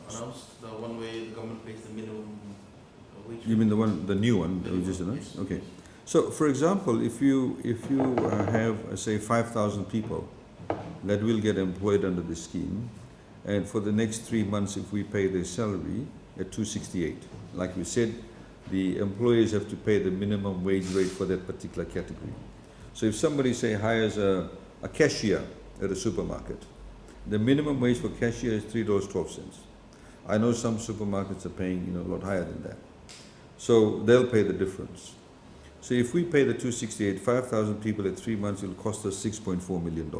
announced, the one way the government pays the minimum wage? You mean the new one that we just announced? Yes. Okay. So, for example, if you have, say, 5,000 people that will get employed under the scheme, and for the next 3 months, if we pay their salary at 268, like we said, the employers have to pay the minimum wage rate for that particular category. So, if somebody, say, hires a cashier at a supermarket, the minimum wage for cashier is $3.12. I know some supermarkets are paying, a lot higher than that. So they'll pay the difference. So if we pay the 268, 5,000 people at 3 months, it will cost us $6.4 million.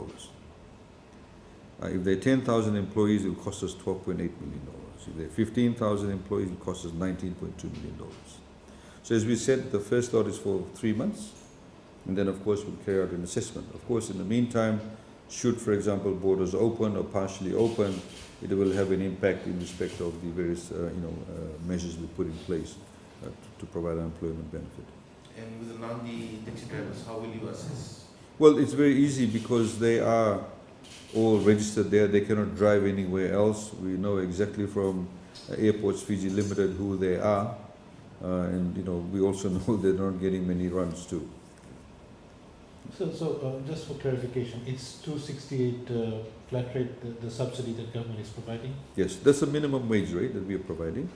If there are 10,000 employees, it will cost us $12.8 million. If there are 15,000 employees, it will cost us $19.2 million. So as we said, the first lot is for 3 months, and then of course we'll carry out an assessment. Of course, in the meantime, should, for example, borders open or partially open, it will have an impact in respect of the various measures we put in place to provide an employment benefit. And with the Nadi taxi drivers, how will you assess? Well, it's very easy because they are all registered there. They cannot drive anywhere else. We know exactly from Airports Fiji Limited who they are, and we also know they're not getting many runs too. So just for clarification, it's 268 flat rate, the subsidy that government is providing? Yes, that's the minimum wage rate that we are providing.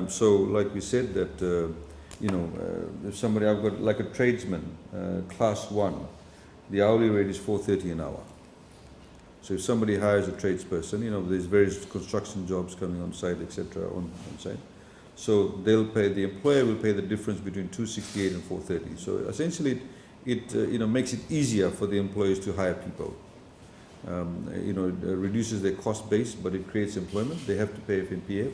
So, like we said, that if somebody, I've got like a tradesman, class 1, the hourly rate is $4.30 an hour. So if somebody hires a tradesperson, there's various construction jobs coming on site, etc. on site. So they'll pay, the employer will pay the difference between 268 and 430. So essentially, it makes it easier for the employers to hire people. It reduces their cost base, but it creates employment. They have to pay FNPF.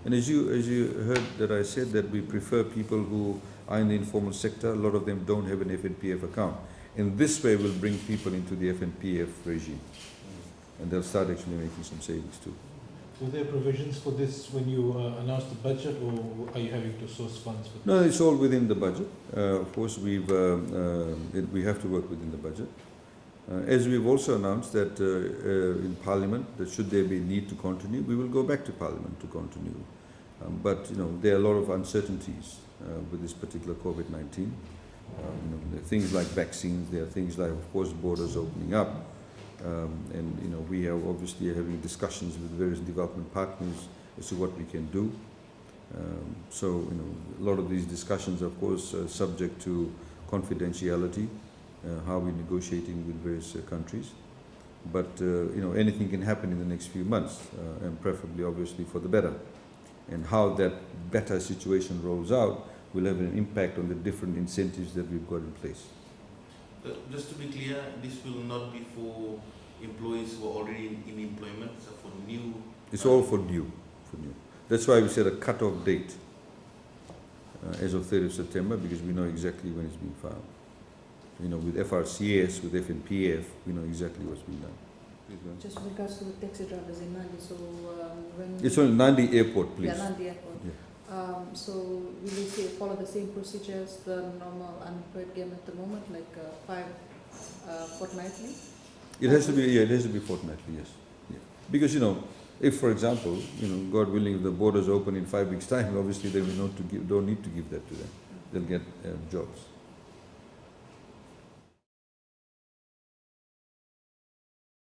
And as you heard that I said that we prefer people who are in the informal sector. A lot of them don't have an FNPF account. In this way, we'll bring people into the FNPF regime, and they'll start actually making some savings too. So there are provisions for this when you announce the budget, or are you having to source funds for this? No, it's all within the budget. Of course, we have to work within the budget. As we've also announced that in Parliament, that should there be a need to continue, we will go back to Parliament to continue. But there are a lot of uncertainties with this particular COVID-19. There are things like vaccines. There are things like, of course, borders opening up. And we are obviously having discussions with various development partners as to what we can do. So a lot of these discussions, of course, are subject to confidentiality, how we're negotiating with various countries. But anything can happen in the next few months, and preferably, obviously, for the better. And how that better situation rolls out will have an impact on the different incentives that we've got in place. Just to be clear, this will not be for employees who are already in employment, so for new. It's all for new, That's why we set a cut-off date as of 30th of September, because we know exactly when it's being filed. With FRCS, with FNPF, we know exactly what's being done. Just with regards to the taxi drivers in Nadi, so when... It's on Nadi Airport, please. Yeah, Nadi Airport. Yeah. So will we follow the same procedures the normal unemployed game at the moment, like 5 fortnightly? It has to be fortnightly, yes. Yeah. Because if, for example, God willing, if the borders open in 5 weeks' time, obviously they will don't need to give that to them. They'll get jobs.